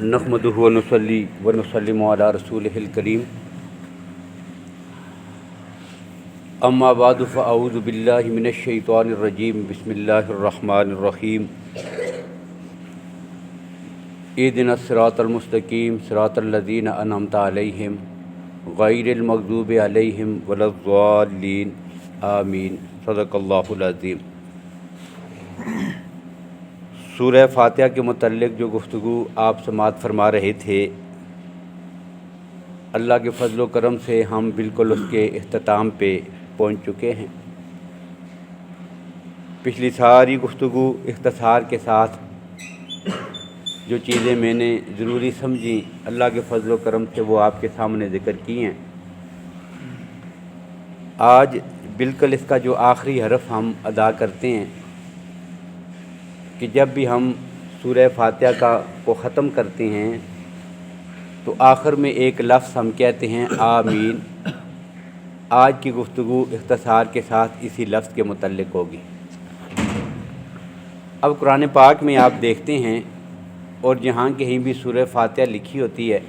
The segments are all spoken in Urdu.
نحمدہ ونصلی ونسلم علی رسولہ الکریم اما بعد فاعوذ باللہ من الشیطان الرجیم بسم اللہ الرحمن الرحیم اہدنا الصراط المستقیم صراط الذین انعمت علیہم غیر المغضوب علیہم ولا الضالین آمین صدق اللہ العظیم۔ سورہ فاتحہ کے متعلق جو گفتگو آپ سماعت فرما رہے تھے، اللہ کے فضل و کرم سے ہم بالکل اس کے اختتام پہ پہنچ چکے ہیں۔ پچھلی ساری گفتگو اختصار کے ساتھ جو چیزیں میں نے ضروری سمجھیں اللہ کے فضل و کرم سے وہ آپ کے سامنے ذکر کی ہیں۔ آج بالکل اس کا جو آخری حرف ہم ادا کرتے ہیں کہ جب بھی ہم سورہ فاتحہ کو ختم کرتے ہیں تو آخر میں ایک لفظ ہم کہتے ہیں آمین۔ آج کی گفتگو اختصار کے ساتھ اسی لفظ کے متعلق ہوگی۔ اب قرآن پاک میں آپ دیکھتے ہیں اور جہاں کہیں بھی سورہ فاتحہ لکھی ہوتی ہے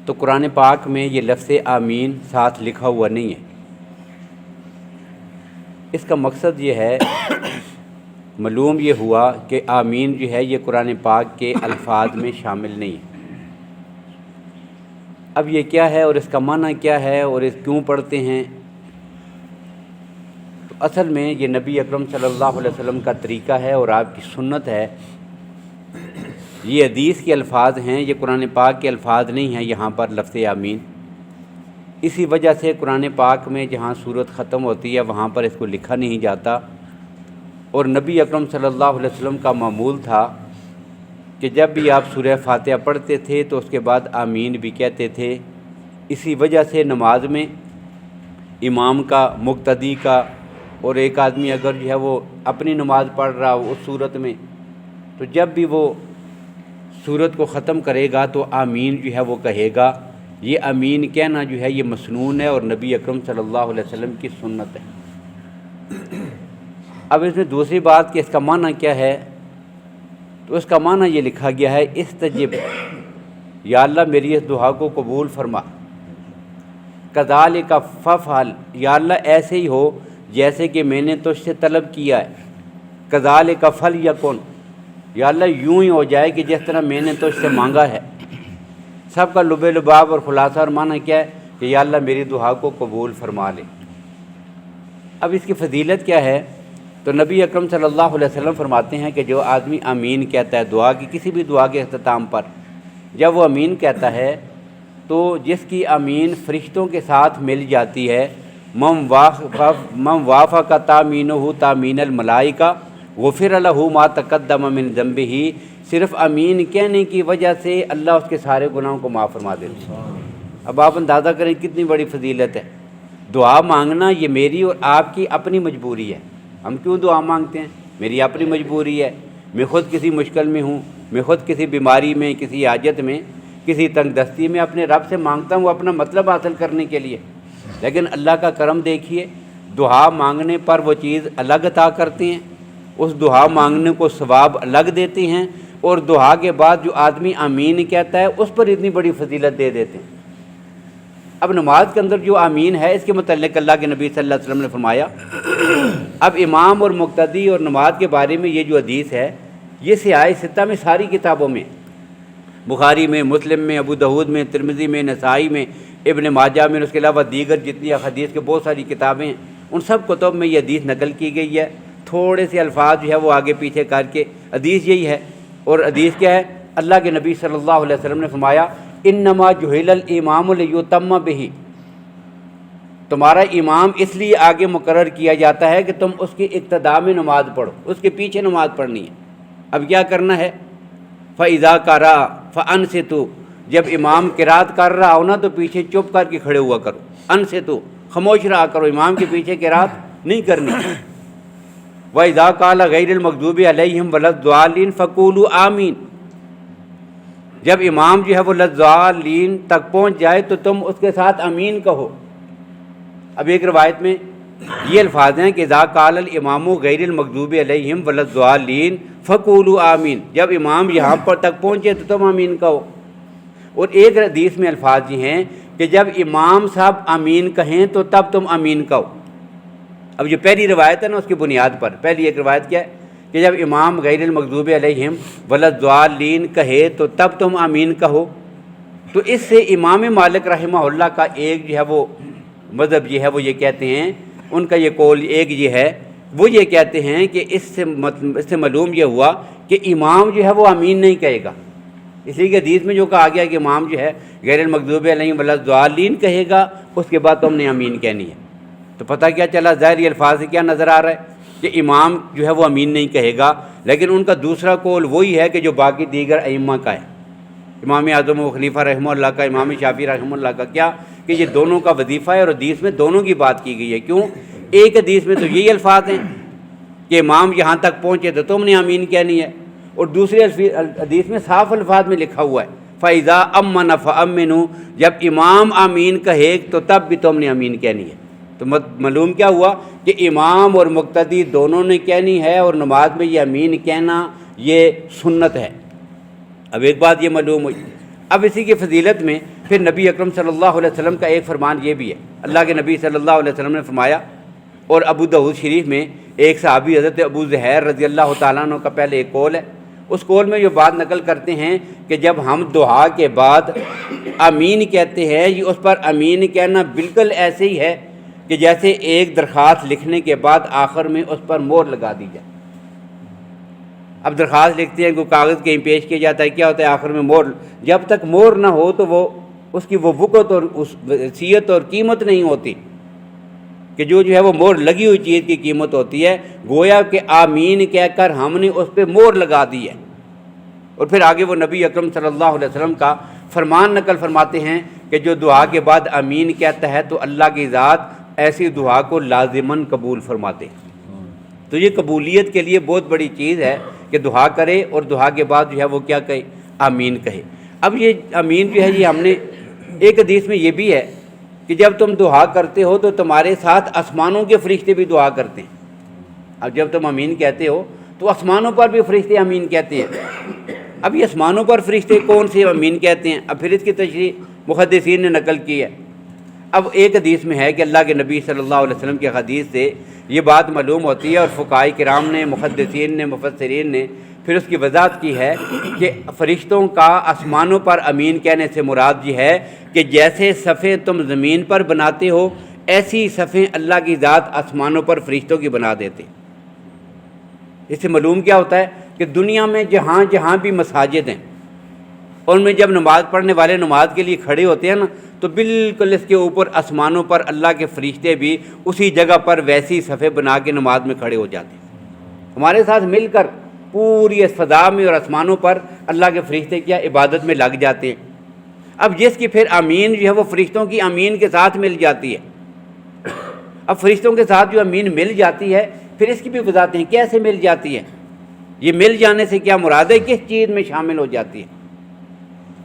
تو قرآن پاک میں یہ لفظ آمین ساتھ لکھا ہوا نہیں ہے۔ اس کا مقصد یہ ہے، معلوم یہ ہوا کہ آمین جو ہے یہ قرآن پاک کے الفاظ میں شامل نہیں ہے۔ اب یہ کیا ہے اور اس کا معنی کیا ہے اور اس کیوں پڑھتے ہیں؟ تو اصل میں یہ نبی اکرم صلی اللہ علیہ وسلم کا طریقہ ہے اور آپ کی سنت ہے۔ یہ حدیث کے الفاظ ہیں، یہ قرآن پاک کے الفاظ نہیں ہیں یہاں پر لفظ آمین۔ اسی وجہ سے قرآن پاک میں جہاں سورت ختم ہوتی ہے وہاں پر اس کو لکھا نہیں جاتا، اور نبی اکرم صلی اللہ علیہ وسلم کا معمول تھا کہ جب بھی آپ سورہ فاتحہ پڑھتے تھے تو اس کے بعد آمین بھی کہتے تھے۔ اسی وجہ سے نماز میں امام کا، مقتدی کا، اور ایک آدمی اگر جو ہے وہ اپنی نماز پڑھ رہا ہو اس صورت میں، تو جب بھی وہ سورت کو ختم کرے گا تو آمین جو ہے وہ کہے گا۔ یہ آمین کہنا جو ہے یہ مسنون ہے اور نبی اکرم صلی اللہ علیہ وسلم کی سنت ہے۔ اب اس میں دوسری بات کہ اس کا معنی کیا ہے، تو اس کا معنی یہ لکھا گیا ہے استجب، یا اللہ میری اس دعا کو قبول فرما۔ کذالک فافعل، یا اللہ ایسے ہی ہو جیسے کہ میں نے تجھ سے طلب کیا ہے۔ کذالک فلیکن، یا اللہ یوں ہی ہو جائے کہ جس طرح میں نے تجھ سے مانگا ہے۔ سب کا لب لباب اور خلاصہ اور معنی کیا ہے کہ یا اللہ میری دعا کو قبول فرما لے۔ اب اس کی فضیلت کیا ہے؟ تو نبی اکرم صلی اللہ علیہ وسلم فرماتے ہیں کہ جو آدمی آمین کہتا ہے دعا کی، کسی بھی دعا کے اختتام پر جب وہ آمین کہتا ہے تو جس کی آمین فرشتوں کے ساتھ مل جاتی ہے، من وافق تامینہ تامین الملائکہ غفر لہ ما تقدم من ذنبہ، صرف آمین کہنے کی وجہ سے اللہ اس کے سارے گناہوں کو معاف فرما دیتے ہیں۔ اب آپ اندازہ کریں کتنی بڑی فضیلت ہے۔ دعا مانگنا یہ میری اور آپ کی اپنی مجبوری ہے۔ ہم کیوں دعا مانگتے ہیں؟ میری اپنی مجبوری ہے، میں خود کسی مشکل میں ہوں، میں خود کسی بیماری میں، کسی حاجت میں، کسی تنگ دستی میں اپنے رب سے مانگتا ہوں اپنا مطلب حاصل کرنے کے لیے۔ لیکن اللہ کا کرم دیکھیے، دعا مانگنے پر وہ چیز الگ عطا کرتے ہیں، اس دعا مانگنے کو ثواب الگ دیتے ہیں، اور دعا کے بعد جو آدمی آمین کہتا ہے اس پر اتنی بڑی فضیلت دے دیتے ہیں۔ اب نماز کے اندر جو آمین ہے اس کے متعلق اللہ کے نبی صلی اللہ علیہ وسلم نے فرمایا، اب امام اور مقتدی اور نماز کے بارے میں یہ جو حدیث ہے یہ سیاہ ستہ میں ساری کتابوں میں، بخاری میں، مسلم میں، ابو داؤد میں، ترمذی میں، نسائی میں، ابن ماجہ میں، اس کے علاوہ دیگر جتنی حدیث کے بہت ساری کتابیں ہیں ان سب کتب میں یہ حدیث نقل کی گئی ہے۔ تھوڑے سے الفاظ جو ہے وہ آگے پیچھے کر کے حدیث یہی ہے، اور حدیث کیا ہے؟ اللہ کے نبی صلی اللہ علیہ وسلم نے فرمایا انما جعل الامام لیتم بہ، تمہارا امام اس لیے آگے مقرر کیا جاتا ہے کہ تم اس کی اقتداء میں نماز پڑھو، اس کے پیچھے نماز پڑھنی ہے۔ اب کیا کرنا ہے؟ فَإِذَا قَرَأَ فَأَنصِتُوا، جب امام قرات کر رہا ہو نا تو پیچھے چپ کر کے کھڑے ہوا کرو، انصتوا، خاموش رہا کرو، امام کے پیچھے قرات نہیں کرنی۔ وَإِذَا قَالَ غَيْرِ الْمَغْضُوبِ عَلَيْهِمْ وَلَا الضَّالِّينَ فَقُولُوا آمین، جب امام جو ہے وہ لَضَّالِّينَ تک پہنچ جائے تو تم اس کے ساتھ آمین کہو۔ اب ایک روایت میں یہ الفاظ ہیں کہ اذا قال الامام غیر المغضوب علیہم ولاضالین فقولوا آمین، جب امام یہاں پر تک پہنچے تو تم آمین کہو۔ اور ایک حدیث میں الفاظ یہ ہیں کہ جب امام صاحب آمین کہیں تو تب تم آمین کہو۔ اب جو پہلی روایت ہے نا، اس کی بنیاد پر پہلی ایک روایت کیا ہے کہ جب امام غیر المغضوب علیہم ولاضالین کہے تو تب تم آمین کہو۔ تو اس سے امام مالک رحمہ اللہ کا ایک جو ہے وہ مذہب یہ ہے، وہ یہ کہتے ہیں، ان کا یہ قول ایک یہ ہے، وہ یہ کہتے ہیں کہ اس سے معلوم یہ ہوا کہ امام جو ہے وہ آمین نہیں کہے گا، اس لیے کہ حدیث میں جو کہا گیا کہ امام جو ہے غیر المغضوب علیہم ولاضالین کہے گا، اس کے بعد تم نے آمین کہنی ہے۔ تو پتہ کیا چلا، ظاہری الفاظ سے کیا نظر آ رہا ہے کہ امام جو ہے وہ آمین نہیں کہے گا، لیکن ان کا دوسرا قول وہی ہے کہ جو باقی دیگر ائمہ کا ہے، امام اعظم و خلیفہ رحمہ اللہ کا، امام شافعی رحمہ اللہ کا، کیا کہ یہ دونوں کا وظیفہ ہے، اور حدیث میں دونوں کی بات کی گئی ہے۔ کیوں؟ ایک حدیث میں تو یہی الفاظ ہیں کہ امام یہاں تک پہنچے تو تم نے آمین کہنی ہے، اور دوسرے حدیث میں صاف الفاظ میں لکھا ہوا ہے فَإِذَا أَمَّنَ فَأَمِّنُوا، جب امام آمین کہے تو تب بھی تم نے آمین کہنی ہے۔ تو معلوم کیا ہوا کہ امام اور مقتدی دونوں نے کہنی ہے، اور نماز میں یہ آمین کہنا یہ سنت ہے۔ اب ایک بات یہ معلوم ہوئی۔ اب اسی کی فضیلت میں پھر نبی اکرم صلی اللہ علیہ وسلم کا ایک فرمان یہ بھی ہے، اللہ کے نبی صلی اللہ علیہ وسلم نے فرمایا، اور ابو داؤد شریف میں ایک صحابی حضرت ابو ظہیر رضی اللہ تعالیٰ عنہ کا پہلے ایک قول ہے، اس قول میں یہ بات نقل کرتے ہیں کہ جب ہم دعا کے بعد آمین کہتے ہیں، یہ اس پر آمین کہنا بالکل ایسے ہی ہے کہ جیسے ایک درخواست لکھنے کے بعد آخر میں اس پر مہر لگا دی جائے۔ اب درخواست لکھتے ہیں، کوئی کاغذ کہیں پیش کیا جاتا ہے، کیا ہوتا ہے آخر میں مہر، جب تک مہر نہ ہو تو وہ اس کی وہ وقت اور اس حیثیت اور قیمت نہیں ہوتی کہ جو ہے وہ مہر لگی ہوئی چیز کی قیمت ہوتی ہے، گویا کہ آمین کہہ کر ہم نے اس پہ مہر لگا دی ہے۔ اور پھر آگے وہ نبی اکرم صلی اللہ علیہ وسلم کا فرمان نقل فرماتے ہیں کہ جو دعا کے بعد آمین کہتا ہے تو اللہ کی ذات ایسی دعا کو لازماً قبول فرماتے ہیں۔ تو یہ قبولیت کے لیے بہت بڑی چیز ہے کہ دعا کرے اور دعا کے بعد جو ہے وہ کیا کہے، آمین کہے۔ اب یہ آمین جو ہے یہ ہم نے ایک حدیث میں یہ بھی ہے کہ جب تم دعا کرتے ہو تو تمہارے ساتھ آسمانوں کے فرشتے بھی دعا کرتے ہیں۔ اب جب تم آمین کہتے ہو تو آسمانوں پر بھی فرشتے آمین کہتے ہیں۔ اب یہ آسمانوں پر فرشتے کون سے آمین کہتے ہیں، اب پھر اس کی تشریح محدثین نے نقل کی ہے۔ اب ایک حدیث میں ہے کہ اللہ کے نبی صلی اللہ علیہ وسلم کی حدیث سے یہ بات معلوم ہوتی ہے، اور فقہاء کرام نے، محدثین نے، مفسرین نے پھر اس کی وضاحت کی ہے کہ فرشتوں کا آسمانوں پر آمین کہنے سے مراد یہ ہے کہ جیسے صفیں تم زمین پر بناتے ہو، ایسی صفیں اللہ کی ذات آسمانوں پر فرشتوں کی بنا دیتے۔ اس سے معلوم کیا ہوتا ہے کہ دنیا میں جہاں جہاں بھی مساجد ہیں، ان میں جب نماز پڑھنے والے نماز کے لیے کھڑے ہوتے ہیں نا، تو بالکل اس کے اوپر آسمانوں پر اللہ کے فرشتے بھی اسی جگہ پر ویسی صفیں بنا کے نماز میں کھڑے ہو جاتے ہیں، ہمارے ساتھ مل کر پوری اس فضا میں اور آسمانوں پر اللہ کے فرشتے کیا عبادت میں لگ جاتے ہیں۔ اب جس کی پھر آمین جو ہے وہ فرشتوں کی آمین کے ساتھ مل جاتی ہے۔ اب فرشتوں کے ساتھ جو آمین مل جاتی ہے، پھر اس کی بھی وضاحتیں کیسے مل جاتی ہے، یہ مل جانے سے کیا مراد ہے، کس چیز میں شامل ہو جاتی ہے۔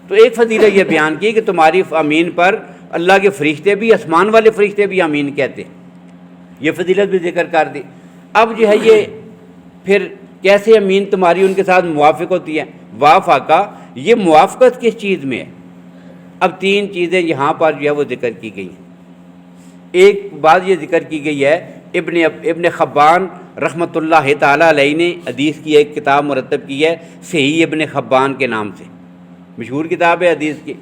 تو ایک فضیلت یہ بیان کی کہ تمہاری آمین پر اللہ کے فرشتے بھی، آسمان والے فرشتے بھی آمین کہتے ہیں، یہ فضیلت بھی ذکر کر دی۔ اب جو ہے یہ پھر کیسے آمین تمہاری ان کے ساتھ موافق ہوتی ہے، وافقہ، یہ موافقت کس چیز میں ہے؟ اب تین چیزیں یہاں پر جو ہے وہ ذکر کی گئی ہیں۔ ایک بات یہ ذکر کی گئی ہے، ابن خبان رحمۃ اللہ تعالیٰ علیہ نے حدیث کی ایک کتاب مرتب کی ہے صحیح ابن خبان کے نام سے، مشہور کتاب ہے حدیث کی۔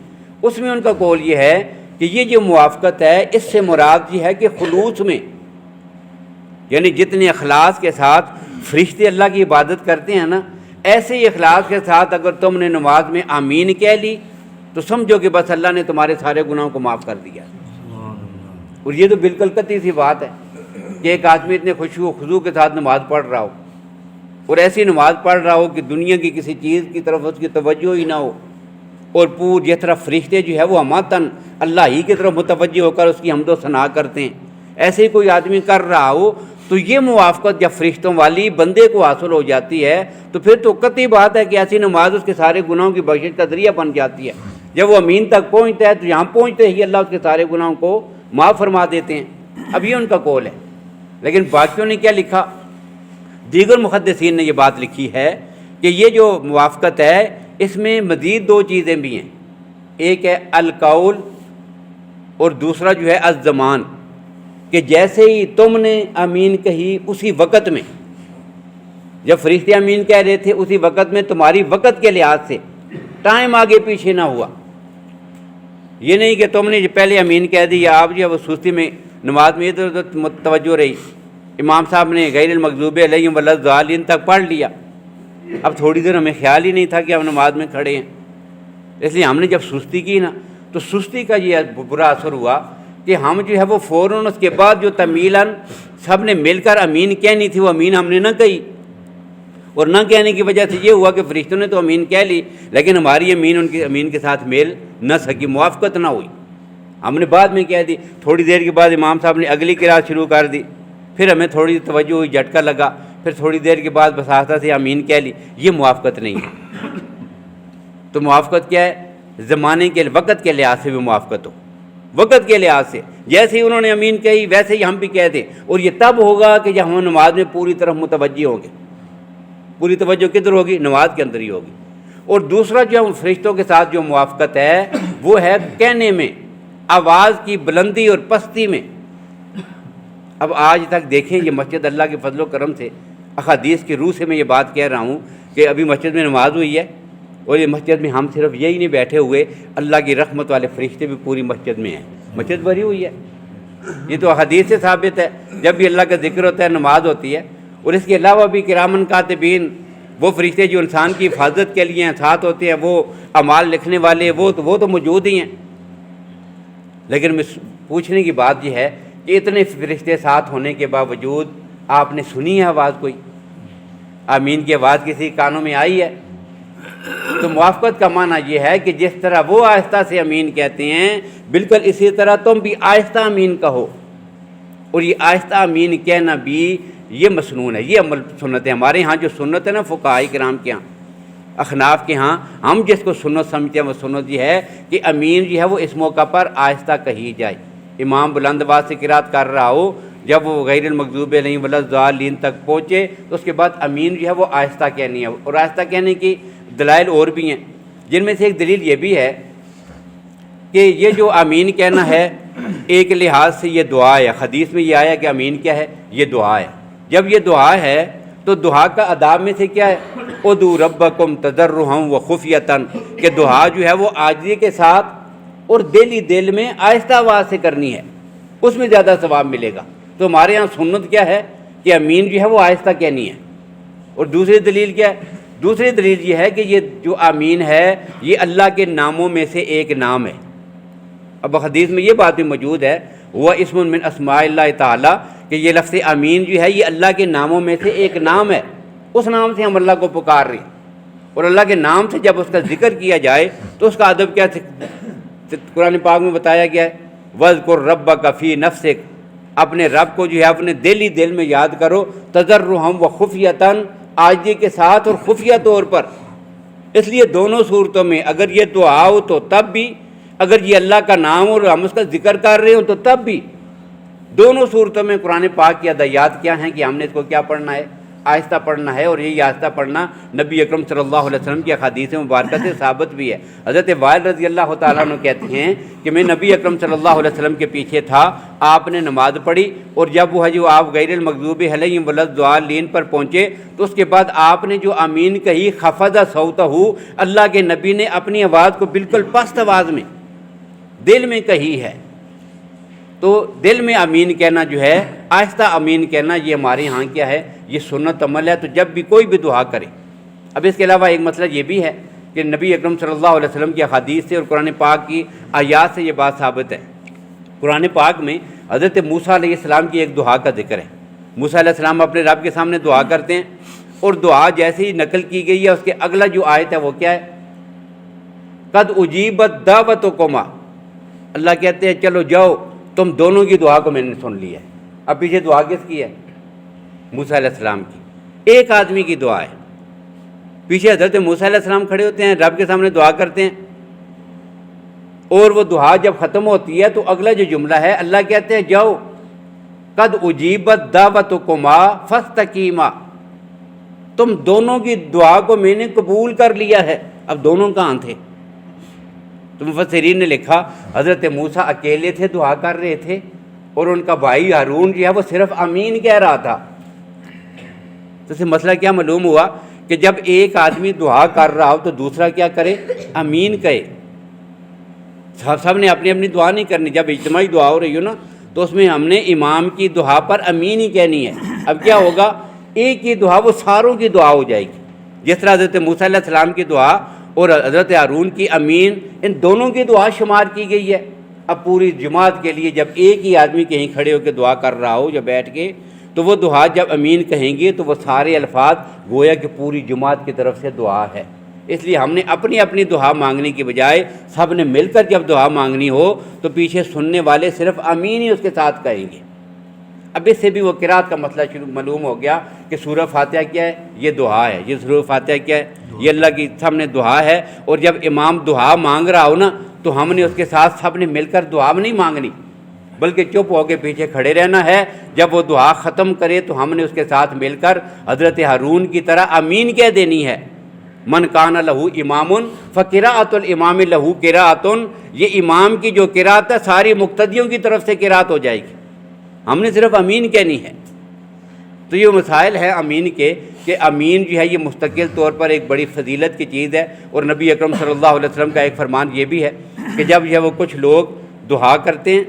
اس میں ان کا قول یہ ہے کہ یہ جو موافقت ہے، اس سے مراد یہ ہے کہ خلوص میں، یعنی جتنے اخلاص کے ساتھ فرشتے اللہ کی عبادت کرتے ہیں نا، ایسے ہی اخلاص کے ساتھ اگر تم نے نماز میں آمین کہہ لی تو سمجھو کہ بس اللہ نے تمہارے سارے گناہوں کو معاف کر دیا۔ اور یہ تو بالکل قطعی سی بات ہے کہ ایک آدمی اتنے خشوع و خضوع کے ساتھ نماز پڑھ رہا ہو، اور ایسی نماز پڑھ رہا ہو کہ دنیا کی کسی چیز کی طرف اس کی توجہ ہی نہ ہو، اور پوری طرف فرشتے جو ہے وہ ہماتن اللہ ہی کی طرف متوجہ ہو کر اس کی حمد و ثنا کرتے ہیں، ایسے ہی کوئی آدمی کر رہا ہو، تو یہ موافقت جب فرشتوں والی بندے کو حاصل ہو جاتی ہے تو پھر تو قطعی بات ہے کہ ایسی نماز اس کے سارے گناہوں کی بخشش کا ذریعہ بن جاتی ہے۔ جب وہ امین تک پہنچتا ہے تو یہاں پہنچتے ہی اللہ اس کے سارے گناہوں کو معاف فرما دیتے ہیں۔ اب یہ ان کا قول ہے۔ لیکن باقیوں نے کیا لکھا؟ دیگر محدثین نے یہ بات لکھی ہے کہ یہ جو موافقت ہے اس میں مزید دو چیزیں بھی ہیں، ایک ہے القول اور دوسرا جو ہے الزمان، کہ جیسے ہی تم نے آمین کہی اسی وقت میں، جب فرشتے آمین کہہ رہے تھے اسی وقت میں تمہاری وقت کے لحاظ سے ٹائم آگے پیچھے نہ ہوا۔ یہ نہیں کہ تم نے پہلے آمین کہہ دی یا آپ جو ہے وہ سستی میں نماز میں ادھر ادھر توجہ رہی، امام صاحب نے غیر المغضوب علیہم ولا الضالین تک پڑھ لیا، اب تھوڑی دیر ہمیں خیال ہی نہیں تھا کہ ہم نماز میں کھڑے ہیں، اس لیے ہم نے جب سستی کی نا تو سستی کا یہ برا اثر ہوا کہ ہم جو ہے وہ فوراً اس کے بعد جو تمیلاً سب نے مل کر امین کہنی تھی وہ امین ہم نے نہ کہی، اور نہ کہنے کی وجہ سے یہ ہوا کہ فرشتوں نے تو امین کہہ لی لیکن ہماری امین ان کی امین کے ساتھ میل نہ سکی، موافقت نہ ہوئی، ہم نے بعد میں کہہ دی۔ تھوڑی دیر کے بعد امام صاحب نے اگلی قرات شروع کر دی، پھر ہمیں تھوڑی توجہ ہوئی، جھٹکا لگا، پھر تھوڑی دیر کے بعد بس آہستہ سے امین کہہ لی، یہ موافقت نہیں ہے۔ تو موافقت کیا ہے؟ زمانے کے وقت کے لحاظ سے بھی موافقت ہو، وقت کے لحاظ سے جیسے ہی انہوں نے امین کہی ویسے ہی ہم بھی کہہ دیں، اور یہ تب ہوگا کہ جب ہم نماز میں پوری طرح متوجہ ہوں گے۔ پوری توجہ کدھر ہوگی؟ نماز کے اندر ہی ہوگی۔ اور دوسرا جو فرشتوں کے ساتھ جو موافقت ہے وہ ہے کہنے میں، آواز کی بلندی اور پستی میں۔ اب آج تک دیکھیں یہ مسجد اللہ کے فضل و کرم سے، احادیث کی روح سے میں یہ بات کہہ رہا ہوں کہ ابھی مسجد میں نماز ہوئی ہے، اور یہ مسجد میں ہم صرف یہی نہیں بیٹھے ہوئے، اللہ کی رحمت والے فرشتے بھی پوری مسجد میں ہیں، مسجد بھری ہوئی ہے۔ یہ تو حدیث سے ثابت ہے، جب بھی اللہ کا ذکر ہوتا ہے نماز ہوتی ہے۔ اور اس کے علاوہ بھی کرامن کاتبین، وہ فرشتے جو انسان کی حفاظت کے لیے ساتھ ہوتے ہیں، وہ اعمال لکھنے والے، وہ تو موجود ہی ہیں۔ لیکن پوچھنے کی بات یہ ہے کہ اتنے فرشتے ساتھ ہونے کے باوجود آپ نے سنی ہے آواز کوئی؟ آمین کی آواز کسی کانوں میں آئی ہے؟ تو موافقت کا معنی یہ ہے کہ جس طرح وہ آہستہ سے امین کہتے ہیں بالکل اسی طرح تم بھی آہستہ امین کہو، اور یہ آہستہ امین کہنا بھی یہ مسنون ہے، یہ عمل سنت ہے۔ ہمارے ہاں جو سنت ہے نا فقہاء کرام کے ہاں، احناف کے ہاں، ہم جس کو سنت سمجھتے ہیں وہ سنت یہ ہے کہ امین جو ہے وہ اس موقع پر آہستہ کہی جائے۔ امام بلند آواز سے قرات کر رہا ہو، جب وہ غیر المغضوب علیہم ولا الضالین تک پہنچے تو اس کے بعد امین جو ہے وہ آہستہ کہنی ہے۔ اور آہستہ کہنے کی دلائل اور بھی ہیں، جن میں سے ایک دلیل یہ بھی ہے کہ یہ جو آمین کہنا ہے ایک لحاظ سے یہ دعا ہے۔ حدیث میں یہ آیا کہ آمین کیا ہے؟ یہ دعا ہے۔ جب یہ دعا ہے تو دعا کا آداب میں سے کیا ہے؟ ادعوا ربکم تضرعا وخفیۃ، کہ دعا جو ہے وہ عاجزی کے ساتھ اور دل میں آہستہ آواز سے کرنی ہے، اس میں زیادہ ثواب ملے گا۔ تو ہمارے ہاں سنت کیا ہے کہ امین جو ہے وہ آہستہ کہنی ہے۔ اور دوسری دلیل کیا ہے؟ دوسری دلیل یہ ہے کہ یہ جو آمین ہے یہ اللہ کے ناموں میں سے ایک نام ہے۔ اب حدیث میں یہ بات بھی موجود ہے، وہ اسم من اسماء اللہ تعالیٰ، کہ یہ لفظ آمین جو ہے یہ اللہ کے ناموں میں سے ایک نام ہے، اس نام سے ہم اللہ کو پکار رہے ہیں۔ اور اللہ کے نام سے جب اس کا ذکر کیا جائے تو اس کا ادب کیا قرآن پاک میں بتایا گیا ہے، وَاذْكُرْ رَبَّكَ فِي نَفْسِكَ، اپنے رب کو جو ہے اپنے دل میں یاد کرو، تضرعا وخفیۃ، عاجزی کے ساتھ اور خفیہ طور پر۔ اس لیے دونوں صورتوں میں اگر یہ دعا ہو تو تب بھی، اگر یہ اللہ کا نام اور ہم اس کا ذکر کر رہے ہوں تو تب بھی، دونوں صورتوں میں قرآن پاک کی ہدایات کیا ہیں کہ ہم نے اس کو کیا پڑھنا ہے؟ آہستہ پڑھنا ہے۔ اور یہی آہستہ پڑھنا نبی اکرم صلی اللہ علیہ وسلم کی احادیث مبارکہ سے ثابت بھی ہے۔ حضرت وائل رضی اللہ تعالیٰ عنہ کہتے ہیں کہ میں نبی اکرم صلی اللہ علیہ وسلم کے پیچھے تھا، آپ نے نماز پڑھی، اور جب وہ جو آپ غیر المغضوب علیہم ولا الضالین پر پہنچے تو اس کے بعد آپ نے جو آمین کہی، خفض صوتہ، اللہ کے نبی نے اپنی آواز کو بالکل پست آواز میں دل میں کہی ہے۔ تو دل میں امین کہنا جو ہے، آہستہ امین کہنا، یہ ہمارے ہاں کیا ہے؟ یہ سنت عمل ہے۔ تو جب بھی کوئی بھی دعا کرے، اب اس کے علاوہ ایک مسئلہ یہ بھی ہے کہ نبی اکرم صلی اللہ علیہ وسلم کی حدیث سے اور قرآن پاک کی آیات سے یہ بات ثابت ہے۔ قرآن پاک میں حضرت موسیٰ علیہ السلام کی ایک دعا کا ذکر ہے۔ موسیٰ علیہ السلام اپنے رب کے سامنے دعا کرتے ہیں، اور دعا جیسے ہی نقل کی گئی ہے اس کے اگلا جو آیت ہے وہ کیا ہے؟ قد اجیبت دعوتکما، اللہ کہتے ہیں چلو جاؤ، تم دونوں کی دعا کو میں نے سن لی ہے۔ اب پیچھے دعا کس کی ہے؟ موسیٰ علیہ السلام کی، ایک آدمی کی دعا ہے۔ پیچھے حضرت موسیٰ علیہ السلام کھڑے ہوتے ہیں، رب کے سامنے دعا کرتے ہیں، اور وہ دعا جب ختم ہوتی ہے تو اگلا جو جملہ ہے اللہ کہتے ہیں جاؤ، قد اجیبت دعوتکما فاستقیما، تم دونوں کی دعا کو میں نے قبول کر لیا ہے۔ اب دونوں کہاں تھے؟ تو مفسرین نے لکھا حضرت موسیٰ اکیلے تھے، دعا کر رہے تھے، اور ان کا بھائی ہارون جو ہے وہ صرف آمین کہہ رہا تھا۔ تو اس سے مسئلہ کیا معلوم ہوا کہ جب ایک آدمی دعا کر رہا ہو تو دوسرا کیا کرے؟ آمین کہے۔ سب نے اپنی اپنی دعا نہیں کرنی۔ جب اجتماعی دعا ہو رہی ہو نا تو اس میں ہم نے امام کی دعا پر آمین ہی کہنی ہے۔ اب کیا ہوگا؟ ایک کی دعا وہ ساروں کی دعا ہو جائے گی، جس طرح حضرت موسیٰ علیہ السلام کی دعا اور حضرت ہارون کی آمین، ان دونوں کی دعا شمار کی گئی ہے۔ اب پوری جماعت کے لیے جب ایک ہی آدمی کہیں کھڑے ہو کے دعا کر رہا ہو یا بیٹھ کے، تو وہ دعا جب آمین کہیں گے تو وہ سارے الفاظ گویا کہ پوری جماعت کی طرف سے دعا ہے۔ اس لیے ہم نے اپنی اپنی دعا مانگنے کی بجائے سب نے مل کر جب دعا مانگنی ہو تو پیچھے سننے والے صرف آمین ہی اس کے ساتھ کہیں گے۔ اب اس سے بھی وہ قرات کا مسئلہ معلوم ہو گیا کہ سورہ فاتحہ کیا ہے؟ یہ دعا ہے۔ یہ سورہ فاتحہ کیا ہے؟ یہ اللہ کی سامنے دعا ہے۔ اور جب امام دعا مانگ رہا ہو نا تو ہم نے اس کے ساتھ سب نے مل کر دعا نہیں مانگنی، بلکہ چپ ہو کے پیچھے کھڑے رہنا ہے۔ جب وہ دعا ختم کرے تو ہم نے اس کے ساتھ مل کر حضرت ہارون کی طرح آمین کہہ دینی ہے۔ من کان لہو امام فقراءۃ الامام لہو قراءۃ، یہ امام کی جو قراءت ہے ساری مقتدیوں کی طرف سے قراءت ہو جائے گی، ہم نے صرف امین کہنی ہے۔ تو یہ مسائل ہے امین کے کہ امین جو ہے یہ مستقل طور پر ایک بڑی فضیلت کی چیز ہے۔ اور نبی اکرم صلی اللہ علیہ وسلم کا ایک فرمان یہ بھی ہے کہ جب یہ وہ کچھ لوگ دعا کرتے ہیں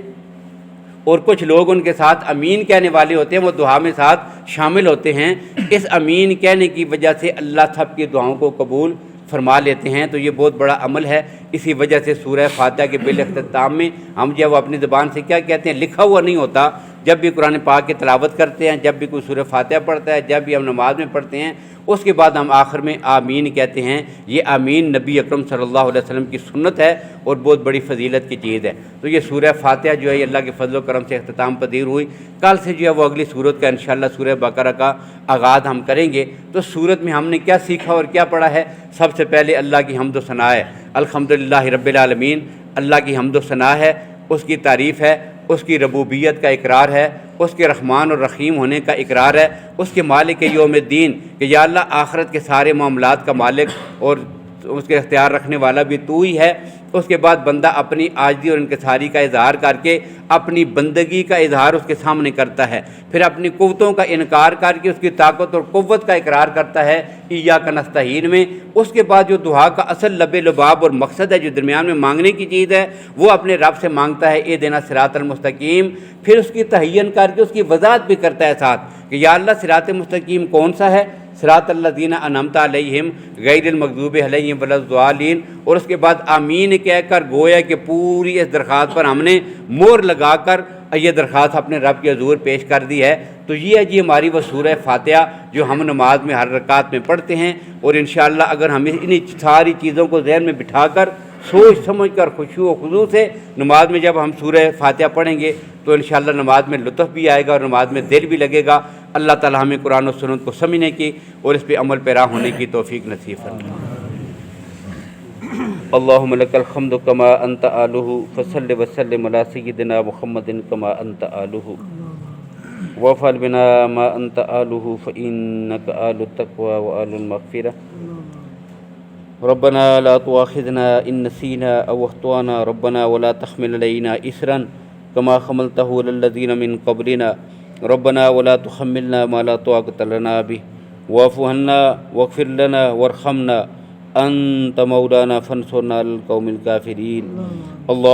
اور کچھ لوگ ان کے ساتھ امین کہنے والے ہوتے ہیں، وہ دعا میں ساتھ شامل ہوتے ہیں، اس امین کہنے کی وجہ سے اللہ سب کی دعاؤں کو قبول فرما لیتے ہیں۔ تو یہ بہت بڑا عمل ہے۔ اسی وجہ سے سورہ فاتحہ کے بالاختتام میں ہم جو ہے وہ اپنی زبان سے کیا کہتے ہیں؟ لکھا ہوا نہیں ہوتا۔ جب بھی قرآن پاک کی تلاوت کرتے ہیں، جب بھی کوئی سورہ فاتحہ پڑھتا ہے، جب بھی ہم نماز میں پڑھتے ہیں، اس کے بعد ہم آخر میں آمین کہتے ہیں۔ یہ آمین نبی اکرم صلی اللہ علیہ وسلم کی سنت ہے اور بہت بڑی فضیلت کی چیز ہے۔ تو یہ سورہ فاتحہ جو ہے یہ اللہ کے فضل و کرم سے اختتام پذیر ہوئی۔ کل سے جو ہے وہ اگلی سورت کا انشاءاللہ سورہ بقرہ کا آغاز ہم کریں گے۔ تو سورت میں ہم نے کیا سیکھا اور کیا پڑھا ہے؟ سب سے پہلے اللہ کی حمد و ثنا ہے، الحمدللہ رب العالمین، اللہ کی حمد و ثنا ہے، اس کی تعریف ہے، اس کی ربوبیت کا اقرار ہے، اس کے رحمان اور رحیم ہونے کا اقرار ہے، اس کے مالک یوم الدین کہ یا اللہ آخرت کے سارے معاملات کا مالک اور اس کے اختیار رکھنے والا بھی تو ہی ہے۔ اس کے بعد بندہ اپنی عاجزی اور انکساری کا اظہار کر کے اپنی بندگی کا اظہار اس کے سامنے کرتا ہے، پھر اپنی قوتوں کا انکار کر کے اس کی طاقت اور قوت کا اقرار کرتا ہے ایاک نستعین میں۔ اس کے بعد جو دعا کا اصل لب لباب اور مقصد ہے، جو درمیان میں مانگنے کی چیز ہے، وہ اپنے رب سے مانگتا ہے اہدنا صراط المستقیم، پھر اس کی تہین کر کے اس کی وضاحت بھی کرتا ہے ساتھ کہ یا اللہ صراط مستقیم کون سا ہے؟ صراط الذین انعمت علیہم غیر المغضوب علیہم ولا الضالین۔ اور اس کے بعد آمین کہہ کر گویا کہ پوری اس درخواست پر ہم نے مہر لگا کر یہ درخواست اپنے رب کے حضور پیش کر دی ہے۔ تو یہ ہے جی ہماری وہ سورہ فاتحہ جو ہم نماز میں ہر رکعت میں پڑھتے ہیں۔ اور انشاءاللہ اگر ہم انہی ساری چیزوں کو ذہن میں بٹھا کر سوچ سمجھ کر خشوع و خضوع سے نماز میں جب ہم سورہ فاتحہ پڑھیں گے تو انشاءاللہ نماز میں لطف بھی آئے گا اور نماز میں دل بھی لگے گا۔ اللہ تعالی ہمیں قرآن و سنت کو سمجھنے کی اور اس پہ عمل پیرا ہونے کی توفیق نصیب فرمائے۔ اللہم لک الحمد کما انت آلہ فصل وسلم علی سیدنا محمد کما انت آلہ وافعل بنا ما انت آلہ فإنک آل التقوی وآل المغفرہ۔ ربنا لا تؤاخذنا ان نسینا او اخطأنا ربنا ولا تحمل علینا اصرا كما حملته على الذين من قبلنا ربنا ولا تحملنا ما لا طاقة لنا به واعف عنا واغفر لنا وارحمنا انت مولانا فانصرنا على القوم الكافرين۔ اللہ